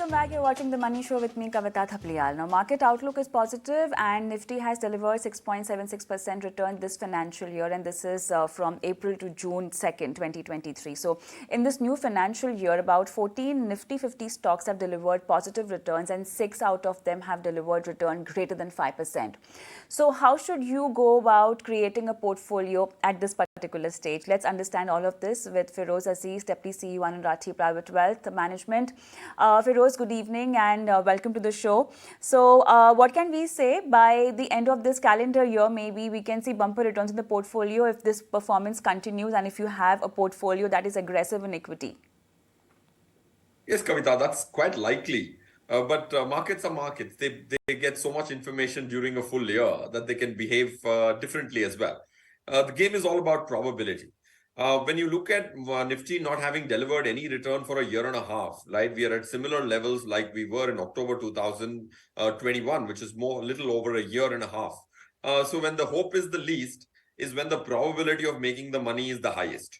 Welcome back. You're watching The Money Show with me, Kavita Thapliyal. Now, market outlook is positive and Nifty has delivered 6.76% return this financial year, and this is from April to June 2nd, 2023. So, in this new financial year, about 14 Nifty 50 stocks have delivered positive returns and 6 out of them have delivered return greater than 5%. So, how should you go about creating a portfolio at this particular stage? Let's understand all of this with Feroze Azeez, Deputy CEO, Anand Rathi, Private Wealth Management. Feroze, good evening and welcome to the show. So, what can we say by the end of this calendar year? Maybe we can see bumper returns in the portfolio if this performance continues and if you have a portfolio that is aggressive in equity. Yes, Kavita, that's quite likely. But markets are markets. They get so much information during a full year that they can behave differently as well. The game is all about probability. When you look at Nifty not having delivered any return for a year and a half, right? We are at similar levels like we were in October 2021, which is a little over a year and a half. So when the hope is the least is when the probability of making the money is the highest.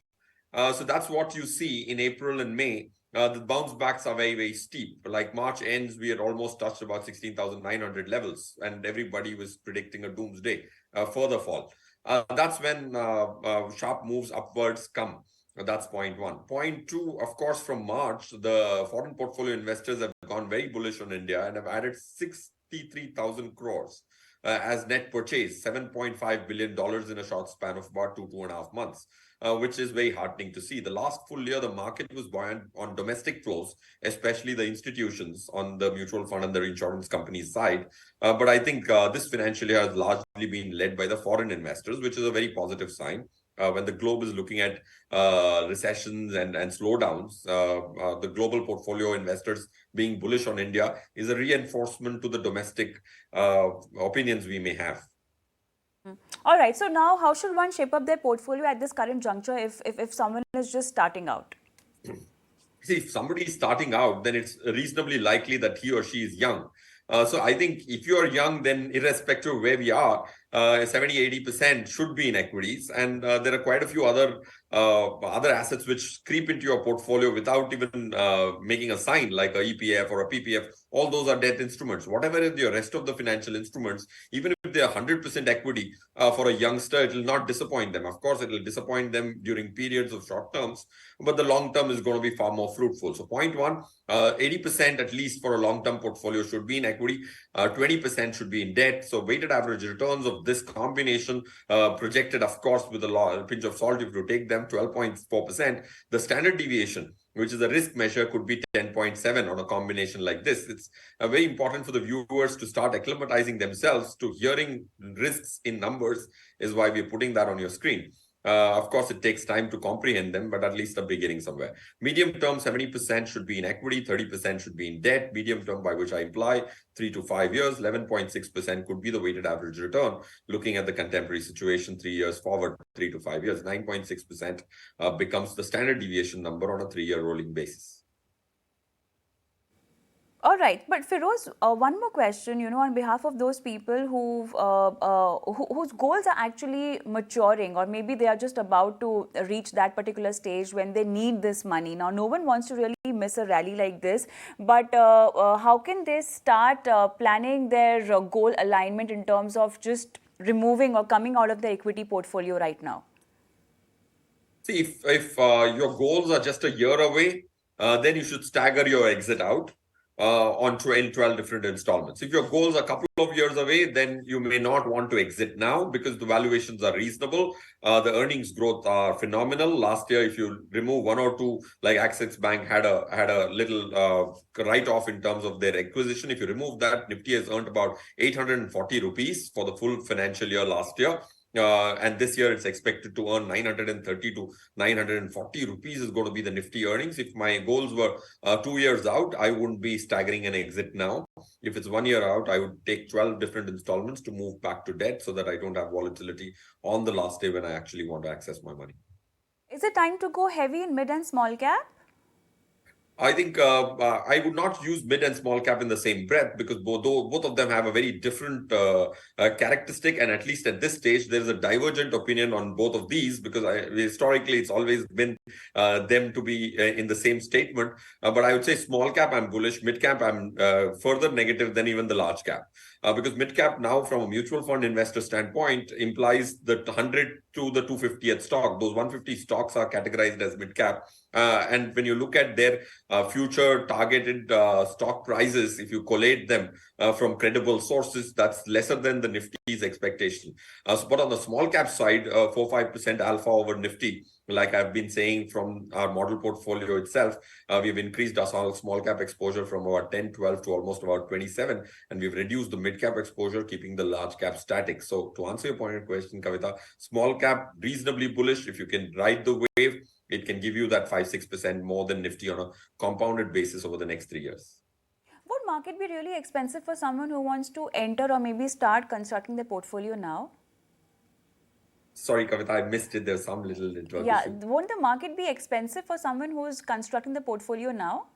So that's what you see in April and May. The bounce backs are very, very steep. Like March ends, we had almost touched about 16,900 levels, and everybody was predicting a doomsday further fall. That's when sharp moves upwards come. That's point one. Point two, of course, from March, the foreign portfolio investors have gone very bullish on India and have added 63,000 crores as net purchase, $7.5 billion in a short span of about 2.5 months. Which is very heartening to see. The last full year, the market was buoyant on domestic flows, especially the institutions on the mutual fund and the insurance companies side. But I think this financial year has largely been led by the foreign investors, which is a very positive sign. When the globe is looking at recessions and slowdowns, the global portfolio investors being bullish on India is a reinforcement to the domestic opinions we may have. All right. So now how should one shape up their portfolio at this current juncture if someone is just starting out? See, if somebody is starting out, then it's reasonably likely that he or she is young. So I think if you are young, then irrespective of where we are, 70-80% should be in equities. And there are quite a few other assets which creep into your portfolio without even making a sign, like a EPF or a PPF. All those are debt instruments. Whatever is the rest of the financial instruments, even if they are 100% equity for a youngster, it will not disappoint them. Of course, it will disappoint them during periods of short terms, but the long term is going to be far more fruitful. So point one, 80% at least for a long-term portfolio should be in equity, 20% should be in debt. So weighted average returns of this combination projected, of course, with a pinch of salt, if you take them 12.4%, the standard deviation, which is a risk measure, could be 10.7 on a combination like this. It's very important for the viewers to start acclimatizing themselves to hearing risks in numbers, is why we're putting that on your screen. Of course, it takes time to comprehend them, but at least a beginning somewhere. Medium term, 70% should be in equity, 30% should be in debt. Medium term, by which I imply 3 to 5 years, 11.6% could be the weighted average return. Looking at the contemporary situation, 3 years forward, 3 to 5 years, 9.6% becomes the standard deviation number on a 3-year rolling basis. All right, but Feroze, one more question, on behalf of those people whose goals are actually maturing, or maybe they are just about to reach that particular stage when they need this money. Now, no one wants to really miss a rally like this, but how can they start planning their goal alignment in terms of just removing or coming out of the equity portfolio right now? See, if your goals are just a year away, then you should stagger your exit out on 12 different installments. If your goals are a couple of years away, then you may not want to exit now because the valuations are reasonable. The earnings growth are phenomenal. Last year, if you remove one or two, like Axis Bank had a little write-off in terms of their acquisition. If you remove that, Nifty has earned about 840 rupees for the full financial year last year. And this year it's expected to earn 930 to 940 rupees is going to be the Nifty earnings. If my goals were 2 years out, I wouldn't be staggering an exit now. If it's 1 year out, I would take 12 different installments to move back to debt so that I don't have volatility on the last day when I actually want to access my money. Is it time to go heavy in mid and small cap? I think I would not use mid and small cap in the same breath because both of them have a very different characteristic, and at least at this stage, there is a divergent opinion on both of these because historically it's always been them to be in the same statement. But I would say small cap I'm bullish, mid cap I'm further negative than even the large cap because mid cap now from a mutual fund investor standpoint implies the 100 to the 250th stock. Those 150 stocks are categorized as mid cap, and when you look at their future targeted stock prices, if you collate them from credible sources, that's lesser than the Nifty's expectation. But on the small cap side, 4-5% alpha over Nifty, like I've been saying from our model portfolio itself, we've increased our small cap exposure from about 10, 12 to almost about 27, and we've reduced the mid cap exposure, keeping the large cap static. So to answer your pointed question, Kavita, small cap reasonably bullish. If you can ride the wave, it can give you that 5-6% more than Nifty on a compounded basis over the next 3 years. Would market be really expensive for someone who wants to enter or maybe start constructing their portfolio now? Sorry, Kavita, I missed it. There's some little network Yeah, issue. won't the market be expensive for someone who's constructing the portfolio now?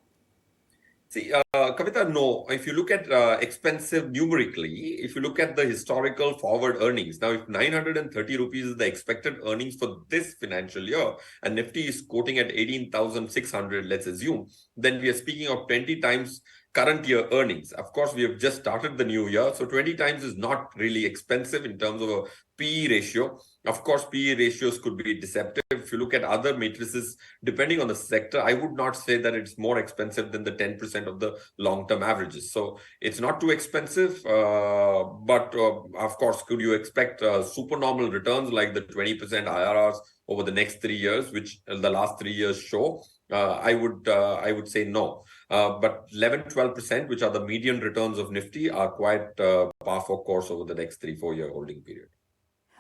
See, Kavita, no. If you look at expensive numerically, if you look at the historical forward earnings, now if 930 rupees is the expected earnings for this financial year, and Nifty is quoting at 18,600, let's assume, then we are speaking of 20 times current year earnings. Of course, we have just started the new year, so 20 times is not really expensive in terms of a PE ratio. Of course, PE ratios could be deceptive. If you look at other matrices, depending on the sector, I would not say that it's more expensive than the 10% of the long-term averages. So it's not too expensive, but of course, could you expect supernormal returns like the 20% IRRs over the next 3 years, which the last 3 years show? I would say no. But 11-12%, which are the median returns of Nifty, are quite par for course over the next 3-4 year holding period.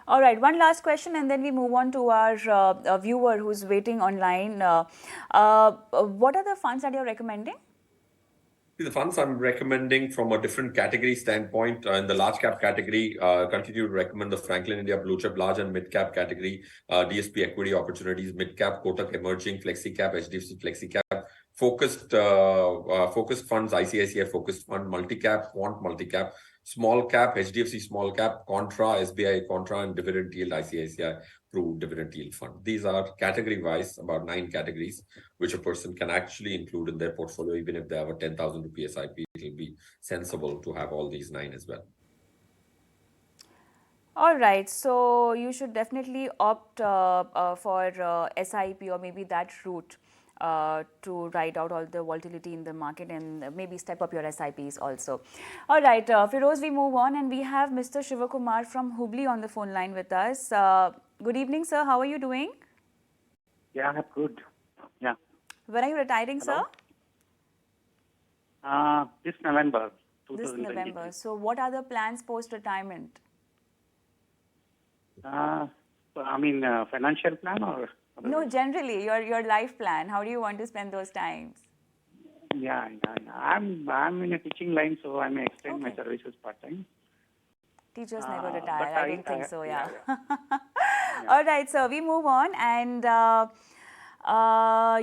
All right, one last question and then we move on to our viewer who's waiting online. What are the funds that you're recommending? The funds I'm recommending from a different category standpoint, in the large cap category, continue to recommend the Franklin India Blue Chip large and mid cap category, DSP equity opportunities, mid cap, Kotak emerging, flexi cap, HDFC flexi cap, focused funds, ICICI focused fund, multi cap, quant multi cap, small cap, HDFC small cap, Contra, SBI Contra, and dividend yield, ICICI through dividend yield fund. These are category wise, about 9 categories, which a person can actually include in their portfolio. Even if they have a 10,000 rupee SIP, it will be sensible to have all these 9 as well. All right, so you should definitely opt for SIP or maybe that route to ride out all the volatility in the market and maybe step up your SIPs also. All right, Feroze, we move on and we have Mr. Shivakumar from Hubli on the phone line with us. Good evening, sir. How are you doing? Yeah, good. Yeah. When are you retiring, Hello? sir? This November, This 2023. November. So what are the plans post-retirement? Financial plan or? No, generally, your life plan. How do you want to spend those times? Yeah. I'm in a teaching line, so I may extend my Okay. services part-time. Teachers never retire. but I don't think so, yeah. Yeah. All right, so we move on and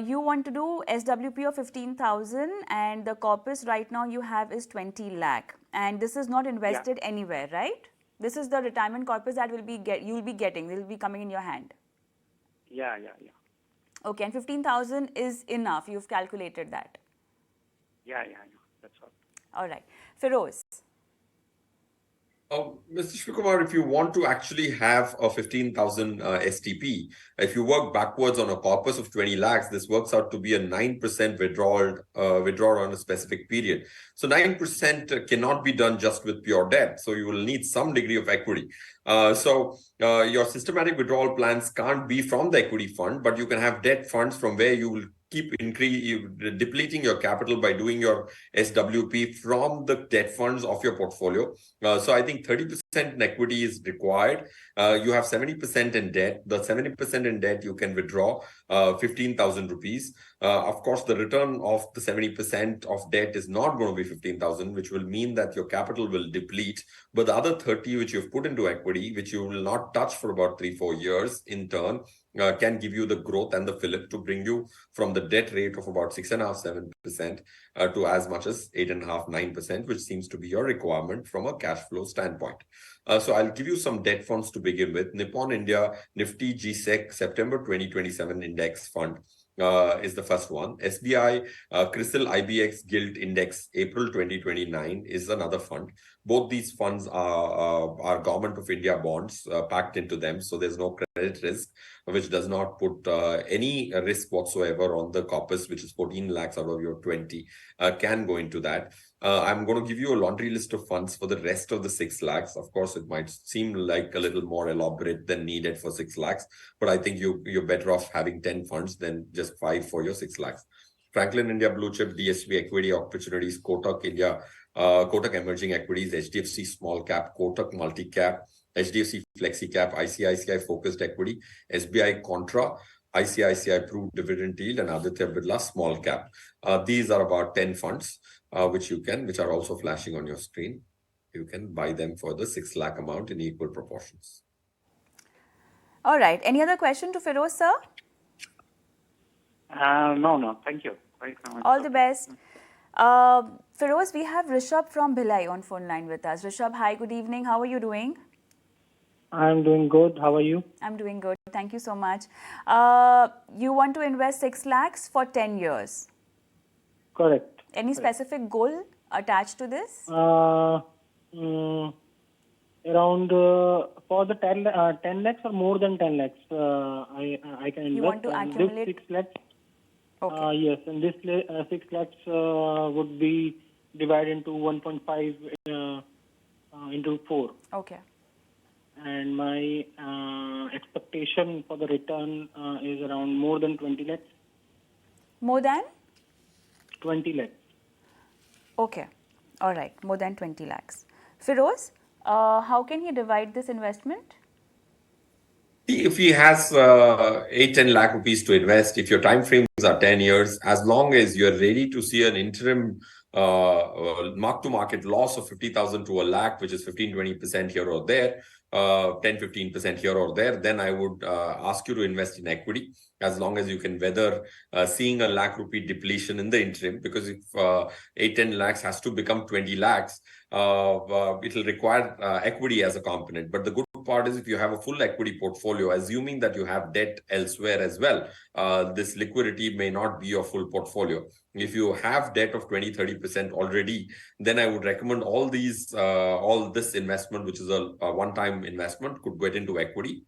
you want to do SWP of 15,000 and the corpus right now you have is 20 lakh and this is not invested anywhere, right? This is the retirement corpus that you'll be getting. It will be coming in your hand. Yeah. Okay, and 15,000 is enough. You've calculated that. Yeah. That's all. All right. Feroze. Mr. Shivakumar, if you want to actually have a 15,000 STP, if you work backwards on a corpus of 20 lakhs, this works out to be a 9% withdrawal on a specific period. So 9% cannot be done just with pure debt. So you will need some degree of equity. So your systematic withdrawal plans can't be from the equity fund, but you can have debt funds from where you will keep depleting your capital by doing your SWP from the debt funds of your portfolio. So I think 30% in equity is required. You have 70% in debt. The 70% in debt you can withdraw 15,000 rupees. Of course, the return of the 70% of debt is not going to be 15,000, which will mean that your capital will deplete. But the other 30 which you've put into equity, which you will not touch for about 3-4 years in turn, can give you the growth and the fillip to bring you from the debt rate of about 6.5-7% to as much as 8.5-9%, which seems to be your requirement from a cash flow standpoint. So I'll give you some debt funds to begin with. Nippon India Nifty GSEC September 2027 Index Fund is the first one. SBI CRISIL IBX Gilt Index April 2029 is another fund. Both these funds are Government of India bonds packed into them, so there's no credit risk, which does not put any risk whatsoever on the corpus, which is 14 lakhs out of your 20, can go into that. I'm going to give you a laundry list of funds for the rest of the 6 lakhs. Of course, it might seem like a little more elaborate than needed for 6 lakhs, but I think you're better off having 10 funds than just 5 for your 6 lakhs. Franklin India Blue Chip, DSV Equity Opportunities, Kotak India, Kotak Emerging Equities, HDFC Small Cap, Kotak Multi Cap, HDFC Flexi Cap, ICICI Focused Equity, SBI Contra, ICICI Proved Dividend Yield, and Aditya Birla Small Cap. These are about 10 funds which are also flashing on your screen. You can buy them for the 6 lakh amount in equal proportions. All right. Any other question to Feroze, sir? No. Thank you. All the best. Feroze, we have Rishabh from Bhilai on phone line with us. Rishabh, hi, good evening. How are you doing? I'm doing good. How are you? I'm doing good. Thank you so much. You want to invest 6 lakhs for 10 years? Correct. Any specific goal attached to this? Around for the 10 lakhs or more than 10 lakhs, I can invest. You want to accumulate? This 6 lakhs. Okay. Yes, and this 6 lakhs would be divided into 1.5 into 4. Okay. And my expectation for the return is around more than 20 lakhs. More than? 20 lakhs. Okay. All right. More than 20 lakhs. Feroze, how can he divide this investment? If he has 8-10 lakh rupees to invest, if your time frames are 10 years, as long as you're ready to see an interim mark-to-market loss of 50,000 to a lakh, which is 15-20% here or there, 10-15% here or there, then I would ask you to invest in equity, as long as you can weather seeing a lakh rupee depletion in the interim. Because if 8-10 lakhs has to become 20 lakhs, it will require equity as a component. But the good part is, if you have a full equity portfolio, assuming that you have debt elsewhere as well, this liquidity may not be your full portfolio. If you have debt of 20-30% already, then I would recommend all this investment, which is a one-time investment, could get into equity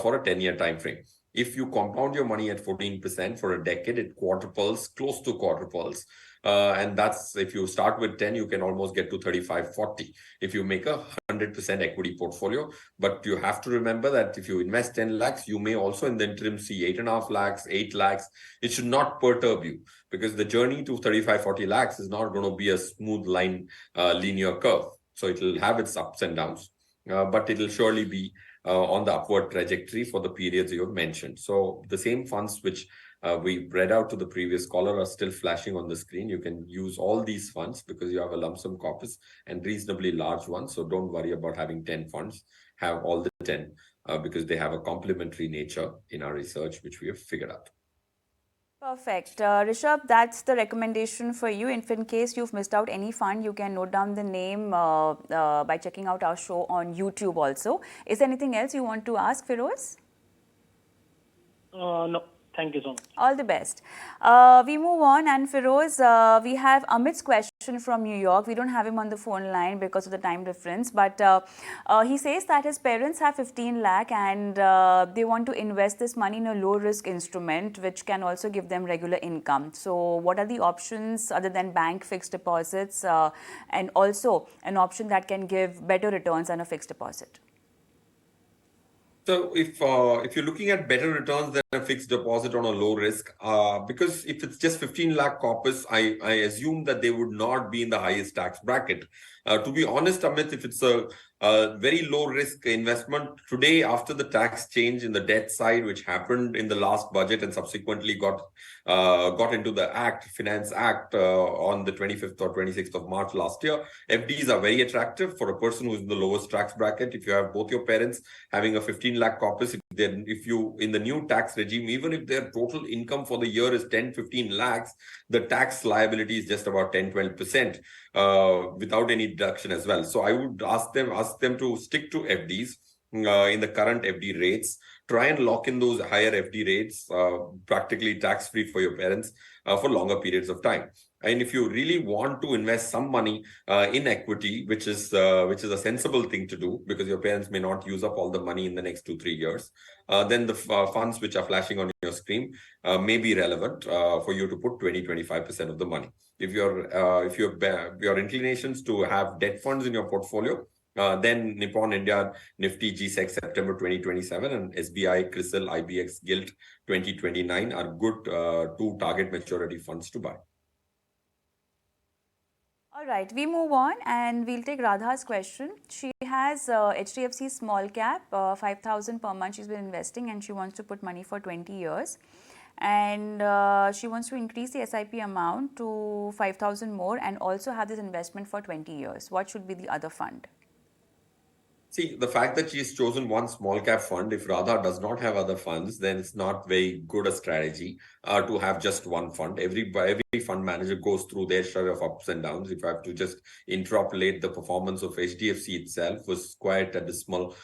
for a 10-year time frame. If you compound your money at 14% for a decade, it quadruples, close to quadruples. And that's, if you start with 10, you can almost get to 35-40 if you make a 100% equity portfolio. But you have to remember that if you invest 10 lakhs, you may also in the interim see 8.5 lakhs, 8 lakhs. It should not perturb you, because the journey to 35-40 lakhs is not going to be a smooth line, linear curve. So it will have its ups and downs, but it will surely be on the upward trajectory for the periods you have mentioned. So the same funds which we read out to the previous caller are still flashing on the screen. You can use all these funds because you have a lump sum corpus and reasonably large ones. So don't worry about having 10 funds. Have all the 10 because they have a complementary nature in our research, which we have figured out. Perfect. Rishabh, that's the recommendation for you. If in case you've missed out any fund, you can note down the name by checking out our show on YouTube also. Is there anything else you want to ask, Feroze? No. Thank you so much. All the best. We move on, and Feroze, we have Amit's question from New York. We don't have him on the phone line because of the time difference, but he says that his parents have 15 lakh and they want to invest this money in a low risk instrument which can also give them regular income. So what are the options other than bank fixed deposits and also an option that can give better returns than a fixed deposit? So if you're looking at better returns than a fixed deposit on a low risk, because if it's just 15 lakh corpus, I assume that they would not be in the highest tax bracket. To be honest, Amit, if it's a very low risk investment today, after the tax change in the debt side, which happened in the last budget and subsequently got into the Finance Act on the 25th or 26th of March last year, FDs are very attractive for a person who's in the lowest tax bracket. If you have both your parents having a 15 lakh corpus, if you in the new tax regime, even if their total income for the year is 10-15 lakhs, the tax liability is just about 10-12% without any deduction as well. So I would ask them to stick to FDs in the current FD rates. Try and lock in those higher FD rates, practically tax-free for your parents for longer periods of time. And if you really want to invest some money in equity, which is a sensible thing to do, because your parents may not use up all the money in the next 2-3 years, then the funds which are flashing on your screen may be relevant for you to put 20-25% of the money. If your inclinations to have debt funds in your portfolio, then Nippon India Nifty G-Sec September 2027 and SBI CRISIL IBX Gilt 2029 are good two target maturity funds to buy. All right, we move on and we'll take Radha's question. She has HDFC small cap, 5,000 per month she's been investing, and she wants to put money for 20 years. And she wants to increase the SIP amount to 5,000 more and also have this investment for 20 years. What should be the other fund? See, the fact that she's chosen one small cap fund, if Radha does not have other funds, then it's not very good a strategy to have just one fund. Every fund manager goes through their share of ups and downs. If I have to just interpolate the performance of HDFC itself, was quite dismal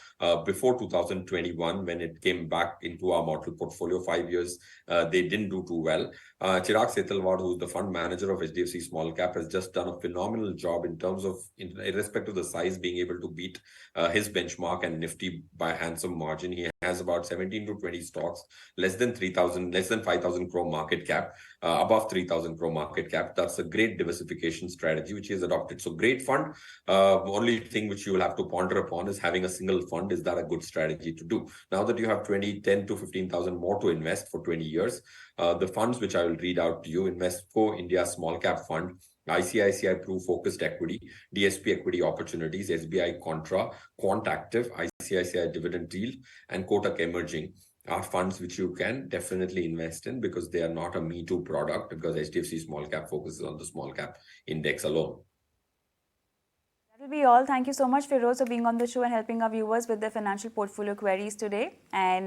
before 2021 when it came back into our model portfolio. 5 years, they didn't do too well. Chirag Setalwad, who's the fund manager of HDFC small cap, has just done a phenomenal job in terms of, irrespective of the size, being able to beat his benchmark and Nifty by a handsome margin. He has about 17 to 20 stocks, less than 5,000 crore market cap, above 3,000 crore market cap. That's a great diversification strategy which he has adopted. So great fund. Only thing which you will have to ponder upon is having a single fund. Is that a good strategy to do? Now that you have 10 to 15,000 more to invest for 20 years, the funds which I will read out to you: Investco India Small Cap Fund, ICICI Pru Focused Equity, DSP Equity Opportunities, SBI Contra, Quant Active, ICICI Dividend Yield, and Kotak Emerging are funds which you can definitely invest in, because they are not a Me Too product, because HDFC Small Cap focuses on the small cap index alone. That will be all. Thank you so much, Feroze, for being on the show and helping our viewers with their financial portfolio queries today. And